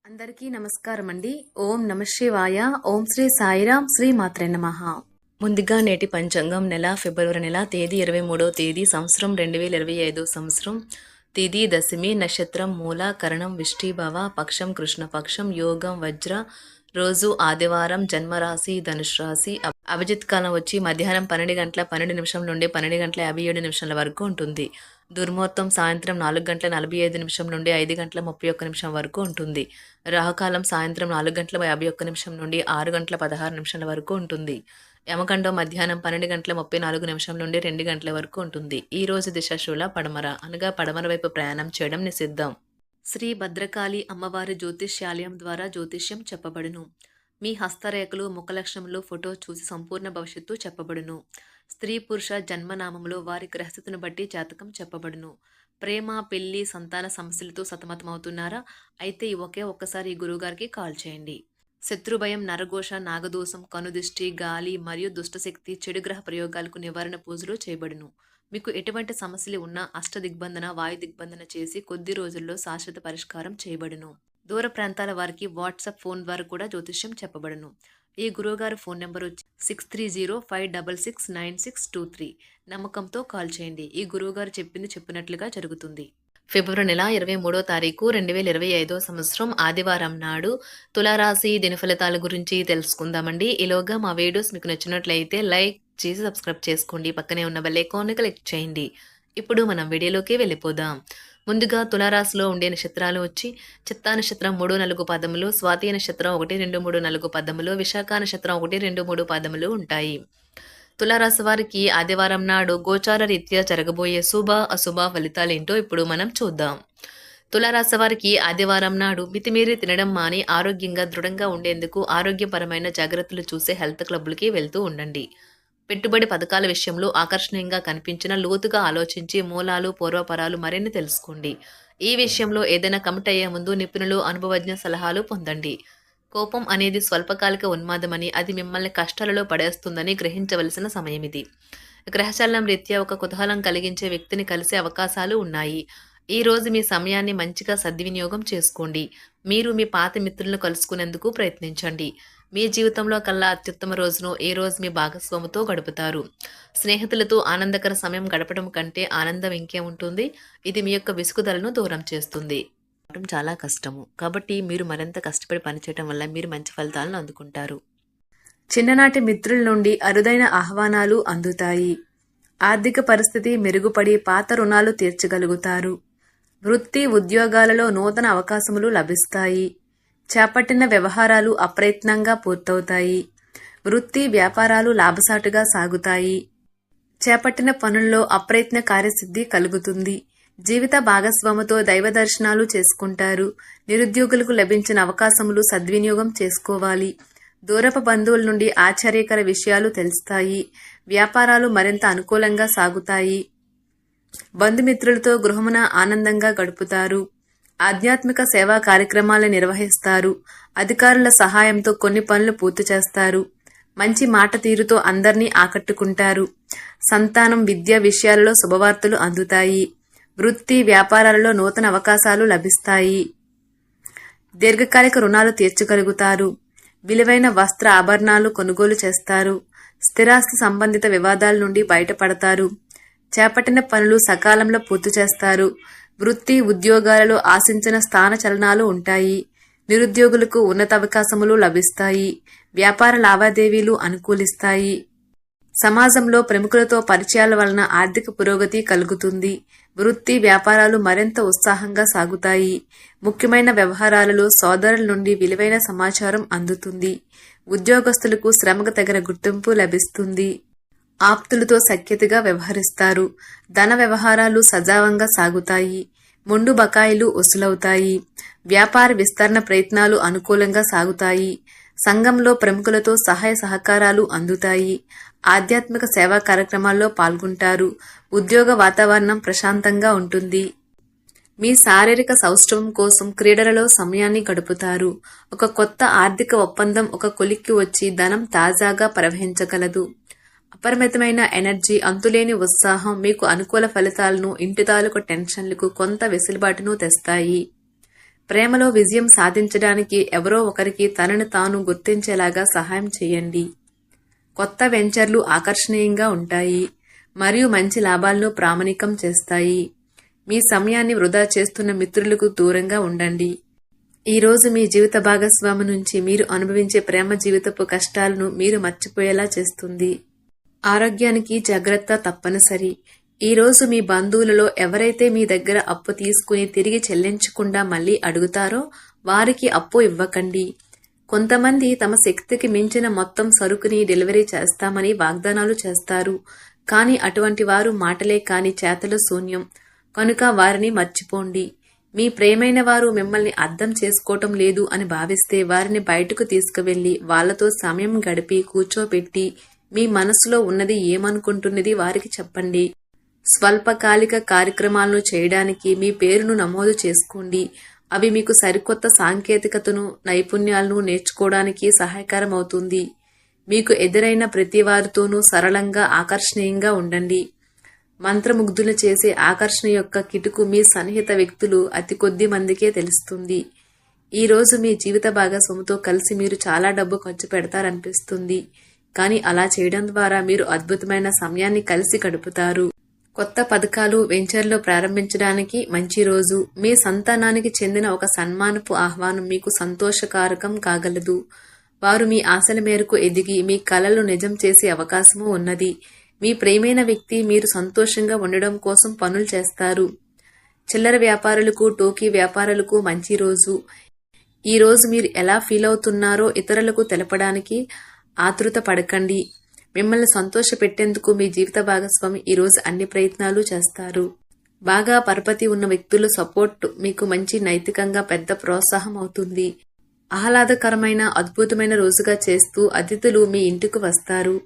అందరికీ నమస్కారం అండి. ఓం నమ శివాయ. ఓం శ్రీ సాయిరాం. శ్రీ మాత్రే నమః. ముందుగా నేటి పంచాంగం నెల ఫిబ్రవరి నెల తేదీ 23వ తేదీ సంవత్సరం 2025 సంవత్సరం తిథి దశమి నక్షత్రం మూల కరణం విష్టిభవ పక్షం కృష్ణపక్షం యోగం వజ్ర రోజు ఆదివారం జన్మరాశి ధనుష్ రాశి అభిజిత్ కాలం వచ్చి మధ్యాహ్నం 12 గంటల 12 నిమిషం నుండి 12 గంటల 57 నిమిషాల వరకు ఉంటుంది. దుర్ముహూర్తం సాయంత్రం 4 గంటల 45 నిమిషం నుండి 5 గంటల 31 నిమిషం వరకు ఉంటుంది. రాహుకాలం సాయంత్రం 4 గంటల 51 నిమిషం నుండి 6 గంటల 16 నిమిషాల వరకు ఉంటుంది. యమగండం మధ్యాహ్నం 12 గంటల 34 నిమిషం నుండి 2 గంటల వరకు ఉంటుంది. ఈ రోజు దిశాశూల పడమర అనగా పడమర వైపు ప్రయాణం చేయడం నిషిద్ధం. శ్రీ భద్రకాళి అమ్మవారి జ్యోతిష్యాలయం ద్వారా జ్యోతిష్యం చెప్పబడును. మీ హస్తరేఖలు ముఖలక్షణములు ఫోటో చూసి సంపూర్ణ భవిష్యత్తు చెప్పబడును. స్త్రీ పురుష జన్మనామములో వారి గ్రహస్థితిని బట్టి జాతకం చెప్పబడును. ప్రేమ పెళ్లి సంతాన సమస్యలతో సతమతమవుతున్నారా? అయితే ఒక్కసారి ఈ గురువుగారికి కాల్ చేయండి. శత్రుభయం నరఘోష నాగదోషం కనుదిష్టి గాలి మరియు దుష్టశక్తి చెడు గ్రహ ప్రయోగాలకు నివారణ పూజలు చేయబడును. మీకు ఎటువంటి సమస్యలు ఉన్నా అష్టదిగ్బంధన వాయు దిగ్బంధన చేసి కొద్ది రోజుల్లో శాశ్వత పరిష్కారం చేయబడును. దూర ప్రాంతాల వారికి వాట్సాప్ ఫోన్ ద్వారా కూడా జ్యోతిష్యం చెప్పబడును. ఈ గురువుగారు ఫోన్ నెంబర్ వచ్చి 6305669623. నమ్మకంతో కాల్ చేయండి. ఈ గురువుగారు చెప్పినట్లుగా జరుగుతుంది. ఫిబ్రవరి నెల 23వ తారీఖు 2025 సంవత్సరం ఆదివారం నాడు తులారాశి దిన ఫలితాల గురించి తెలుసుకుందామండి. ఈలోగా మా వీడియోస్ మీకు నచ్చినట్లయితే లైక్ చేసి సబ్స్క్రైబ్ చేసుకోండి. పక్కనే ఉన్న బెల్ ఐకాన్ని క్లిక్ చేయండి. ఇప్పుడు మనం వీడియోలోకి వెళ్ళిపోదాం. ముందుగా తులారాశిలో ఉండే నక్షత్రాలు వచ్చి చిత్తా నక్షత్రం 3, 4 పదములు, స్వాతి నక్షత్రం 1, 2, 3, 4 పదములు, విశాఖ నక్షత్రం 1, 2, 3 పదములు ఉంటాయి. తులారాశి వారికి ఆదివారం నాడు గోచార రీత్యా జరగబోయే శుభ అశుభ ఫలితాలేంటో ఇప్పుడు మనం చూద్దాం. తులారాశి వారికి ఆదివారం నాడు మితిమీరి తినడం మాని ఆరోగ్యంగా దృఢంగా ఉండేందుకు ఆరోగ్యపరమైన జాగ్రత్తలు చూసే హెల్త్ క్లబ్లకి వెళ్తూ ఉండండి. పెట్టుబడి పథకాల విషయంలో ఆకర్షణీయంగా కనిపించిన లోతుగా ఆలోచించి మూలాలు పూర్వపరాలు మరిన్ని తెలుసుకోండి. ఈ విషయంలో ఏదైనా కమిట్ అయ్యే ముందు నిపుణులు అనుభవజ్ఞ సలహాలు పొందండి. కోపం అనేది స్వల్పకాలిక ఉన్మాదమని అది మిమ్మల్ని కష్టాలలో పడేస్తుందని గ్రహించవలసిన సమయం ఇది. గ్రహచలనం రీత్యా ఒక కుతూహలం కలిగించే వ్యక్తిని కలిసే అవకాశాలు ఉన్నాయి. ఈ రోజు మీ సమయాన్ని మంచిగా సద్వినియోగం చేసుకోండి. మీరు మీ పాత మిత్రులను కలుసుకునేందుకు ప్రయత్నించండి. మీ జీవితంలో కల్లా అత్యుత్తమ రోజును ఈ రోజు మీ భాగస్వామితో గడుపుతారు. స్నేహితులతో ఆనందకర సమయం గడపడం కంటే ఆనందం ఇంకే ఉంటుంది. ఇది మీ యొక్క విసుగుదలను దూరం చేస్తుంది. చాలా కష్టము కాబట్టి మీరు మరింత కష్టపడి పనిచేయడం వల్ల మీరు మంచి ఫలితాలను అందుకుంటారు. చిన్ననాటి మిత్రుల నుండి అరుదైన ఆహ్వానాలు అందుతాయి. ఆర్థిక పరిస్థితి మెరుగుపడి పాత రుణాలు తీర్చగలుగుతారు. వృత్తి ఉద్యోగాలలో నూతన అవకాశములు లభిస్తాయి. చేపట్టిన వ్యవహారాలు అప్రయత్నంగా పూర్తవుతాయి. వృత్తి వ్యాపారాలు లాభసాటుగా సాగుతాయి. చేపట్టిన పనుల్లో అప్రయత్న కార్యసిద్ధి కలుగుతుంది. జీవిత భాగస్వామితో దైవ దర్శనాలు చేసుకుంటారు. నిరుద్యోగులకు లభించిన అవకాశములు సద్వినియోగం చేసుకోవాలి. దూరపు బంధువుల నుండి ఆశ్చర్యకర విషయాలు తెలుస్తాయి. వ్యాపారాలు మరింత అనుకూలంగా సాగుతాయి. బంధుమిత్రులతో గృహమున ఆనందంగా గడుపుతారు. ఆధ్యాత్మిక సేవా కార్యక్రమాలను నిర్వహిస్తారు. అధికారుల సహాయంతో కొన్ని పనులు పూర్తి చేస్తారు. మంచి మాట తీరుతో అందరినీ ఆకట్టుకుంటారు. సంతానం విద్య విషయాలలో శుభవార్తలు అందుతాయి. వృత్తి వ్యాపారాలలో నూతన అవకాశాలు లభిస్తాయి. దీర్ఘకాలిక రుణాలు తీర్చగలుగుతారు. విలువైన వస్త్ర ఆభరణాలు కొనుగోలు చేస్తారు. స్థిరాస్తి సంబంధిత వివాదాల నుండి బయటపడతారు. చేపట్టిన పనులు సకాలంలో పూర్తి చేస్తారు. వృత్తి ఉద్యోగాలలో ఆశించిన స్థాన చలనాలు ఉంటాయి. నిరుద్యోగులకు ఉన్నత అవకాశములు లభిస్తాయి. వ్యాపార లావాదేవీలు అనుకూలిస్తాయి. సమాజంలో ప్రముఖులతో పరిచయాల వలన ఆర్థిక పురోగతి కలుగుతుంది. వృత్తి వ్యాపారాలు మరింత ఉత్సాహంగా సాగుతాయి. ముఖ్యమైన వ్యవహారాలలో సోదరుల నుండి విలువైన సమాచారం అందుతుంది. ఉద్యోగస్తులకు శ్రమకు తగిన గుర్తింపు లభిస్తుంది. ఆప్తులతో సఖ్యతగా వ్యవహరిస్తారు. ధన వ్యవహారాలు సజావంగా సాగుతాయి. మొండు బకాయిలు వసూలవుతాయి. వ్యాపార విస్తరణ ప్రయత్నాలు అనుకూలంగా సాగుతాయి. సంఘంలో ప్రముఖులతో సహాయ సహకారాలు అందుతాయి. ఆధ్యాత్మిక సేవా కార్యక్రమాల్లో పాల్గొంటారు. ఉద్యోగ వాతావరణం ప్రశాంతంగా ఉంటుంది. మీ శారీరక సౌష్ఠవం కోసం క్రీడలలో సమయాన్ని గడుపుతారు. ఒక కొత్త ఆర్థిక ఒప్పందం ఒక కొలిక్కి వచ్చి ధనం తాజాగా ప్రవహించగలదు. అపరిమితమైన ఎనర్జీ అంతులేని ఉత్సాహం మీకు అనుకూల ఫలితాలను ఇంటి తాలూకు టెన్షన్లకు కొంత వెసులుబాటును తెస్తాయి. ప్రేమలో విజయం సాధించడానికి ఎవరో ఒకరికి తనను తాను గుర్తించేలాగా సహాయం చేయండి. కొత్త వెంచర్లు ఆకర్షణీయంగా ఉంటాయి మరియు మంచి లాభాలను ప్రామాణికం చేస్తాయి. మీ సమయాన్ని వృధా చేస్తున్న మిత్రులకు దూరంగా ఉండండి. ఈ రోజు మీ జీవిత భాగస్వామి నుంచి మీరు అనుభవించే ప్రేమ జీవితపు కష్టాలను మీరు మర్చిపోయేలా చేస్తుంది. ఆరోగ్యానికి జాగ్రత్త తప్పనిసరి. ఈ రోజు మీ బంధువులలో ఎవరైతే మీ దగ్గర అప్పు తీసుకుని తిరిగి చెల్లించకుండా మళ్ళీ అడుగుతారో వారికి అప్పు ఇవ్వకండి. కొంతమంది తమ శక్తికి మించిన మొత్తం సరుకుని డెలివరీ చేస్తామని వాగ్దానాలు చేస్తారు. కానీ అటువంటి వారు మాటలే కాని చేతల శూన్యం. కనుక వారిని మర్చిపోండి. మీ ప్రేమైన వారు మిమ్మల్ని అర్థం చేసుకోవటం లేదు అని భావిస్తే వారిని బయటకు తీసుకువెళ్లి వాళ్లతో సమయం గడిపి కూర్చోబెట్టి మీ మనసులో ఉన్నది ఏమనుకుంటున్నది వారికి చెప్పండి. స్వల్పకాలిక కార్యక్రమాలను చేయడానికి మీ పేరును నమోదు చేసుకోండి. అవి మీకు సరికొత్త సాంకేతికతను, నైపుణ్యాలను నేర్చుకోవడానికి సహాయకరం అవుతుంది. మీకు ఎదురైన ప్రతి వారితోనూ సరళంగా, ఆకర్షణీయంగా ఉండండి. మంత్రముగ్ధులు చేసే ఆకర్షణ యొక్క కిటుకు మీ సన్నిహిత వ్యక్తులు అతి కొద్ది మందికే తెలుస్తుంది. ఈ రోజు మీ జీవిత భాగస్వామితో కలిసి మీరు చాలా డబ్బు ఖర్చు పెడతారనిపిస్తుంది. కానీ అలా చేయడం ద్వారా మీరు అద్భుతమైన సమయాన్ని కలిసి గడుపుతారు. కొత్త పథకాలు, వెంచర్లు ప్రారంభించడానికి మంచి రోజు. మీ సంతానానికి చెందిన ఒక సన్మానపు ఆహ్వానం మీకు సంతోషకారకం కాగలదు. వారు మీ ఆశల మేరకు ఎదిగి మీ కలలు నిజం చేసే అవకాశము ఉన్నది. మీ ప్రియమైన వ్యక్తి మీరు సంతోషంగా ఉండడం కోసం పనులు చేస్తారు. చిల్లర వ్యాపారులకు, టోకీ వ్యాపారులకు మంచి రోజు. ఈ రోజు మీరు ఎలా ఫీల్ అవుతున్నారో ఇతరులకు తెలపడానికి ఆతృత పడకండి. మిమ్మల్ని సంతోష పెట్టేందుకు మీ జీవిత భాగస్వామి ఈ రోజు అన్ని ప్రయత్నాలు చేస్తారు. బాగా పరపతి ఉన్న వ్యక్తుల సపోర్ట్ మీకు మంచి నైతికంగా పెద్ద ప్రోత్సాహం అవుతుంది. ఆహ్లాదకరమైన, అద్భుతమైన రోజుగా చేస్తూ అతిథులు మీ ఇంటికి వస్తారు.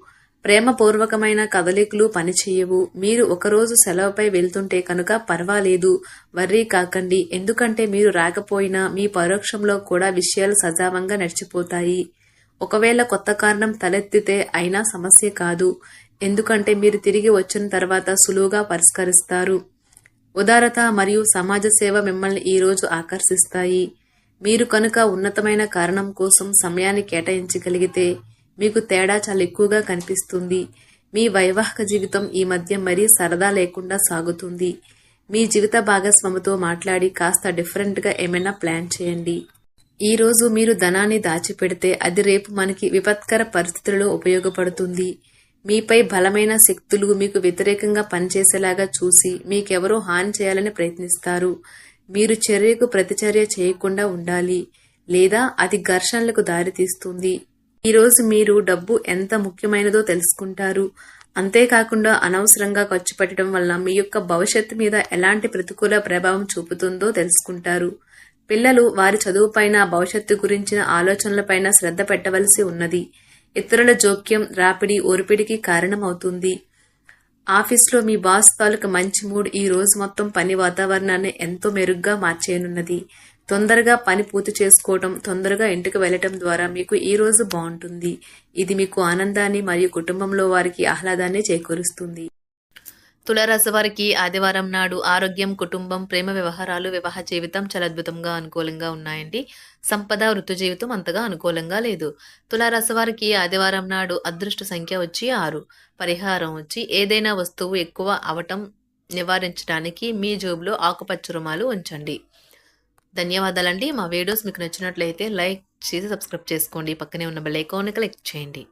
ప్రేమపూర్వకమైన కదలికలు పనిచేయవు. మీరు ఒకరోజు సెలవుపై వెళ్తుంటే కనుక పర్వాలేదు, వర్రీ కాకండి. ఎందుకంటే మీరు రాకపోయినా మీ పరోక్షంలో కూడా విషయాలు సజావంగా నడిచిపోతాయి. ఒకవేళ కొత్త కారణం తలెత్తితే అయినా సమస్య కాదు. ఎందుకంటే మీరు తిరిగి వచ్చిన తర్వాత సులువుగా పరిష్కరిస్తారు. ఉదారత మరియు సమాజ సేవ మిమ్మల్ని ఈ రోజు ఆకర్షిస్తాయి. మీరు కనుక ఉన్నతమైన కారణం కోసం సమయాన్ని కేటాయించగలిగితే మీకు తేడా చాలా ఎక్కువగా కనిపిస్తుంది. మీ వైవాహిక జీవితం ఈ మధ్య మరీ సరదా లేకుండా సాగుతుంది. మీ జీవిత భాగస్వామితో మాట్లాడి కాస్త డిఫరెంట్గా ఏమైనా ప్లాన్ చేయండి. ఈ రోజు మీరు ధనాన్ని దాచిపెడితే అది రేపు మనకి విపత్కర పరిస్థితులలో ఉపయోగపడుతుంది. మీపై బలమైన శక్తులు మీకు వ్యతిరేకంగా పనిచేసేలాగా చూసి మీకెవరో హాని చేయాలని ప్రయత్నిస్తారు. మీరు చర్యకు ప్రతిచర్య చేయకుండా ఉండాలి, లేదా అది ఘర్షణలకు దారితీస్తుంది. ఈ రోజు మీరు డబ్బు ఎంత ముఖ్యమైనదో తెలుసుకుంటారు. అంతేకాకుండా అనవసరంగా ఖర్చు పెట్టడం వల్ల మీ యొక్క భవిష్యత్తు మీద ఎలాంటి ప్రతికూల ప్రభావం చూపుతుందో తెలుసుకుంటారు. పిల్లలు వారి చదువుపైన, భవిష్యత్తు గురించిన ఆలోచనలపైన శ్రద్ధ పెట్టవలసి ఉన్నది. ఇతరుల జోక్యం, రాపిడి, ఒరిపిడికి కారణమవుతుంది. ఆఫీస్లో మీ బాస్ తాలూకు మంచి మూడ్ ఈ రోజు మొత్తం పని వాతావరణాన్ని ఎంతో మెరుగ్గా మార్చేయనున్నది. తొందరగా పని పూర్తి చేసుకోవటం, తొందరగా ఇంటికి వెళ్లటం ద్వారా మీకు ఈ రోజు బాగుంటుంది. ఇది మీకు ఆనందాన్ని మరియు కుటుంబంలో వారికి ఆహ్లాదాన్ని చేకూరుస్తుంది. తులారాశి వారికి ఆదివారం నాడు ఆరోగ్యం, కుటుంబం, ప్రేమ వ్యవహారాలు, వివాహ జీవితం చాలా అద్భుతంగా అనుకూలంగా ఉన్నాయండి. సంపద, వృత్తి జీవితం అంతగా అనుకూలంగా లేదు. తులారాశి వారికి ఆదివారం నాడు అదృష్ట సంఖ్య వచ్చి 6. పరిహారం వచ్చి ఏదైనా వస్తువు ఎక్కువ అవటం నివారించడానికి మీ జోబులో ఆకుపచ్చ రుమాలు ఉంచండి. ధన్యవాదాలండి. మా వీడియోస్ మీకు నచ్చినట్లయితే లైక్ చేసి సబ్స్క్రైబ్ చేసుకోండి. పక్కనే ఉన్న బెల్ ఐకాన్ని క్లిక్ చేయండి.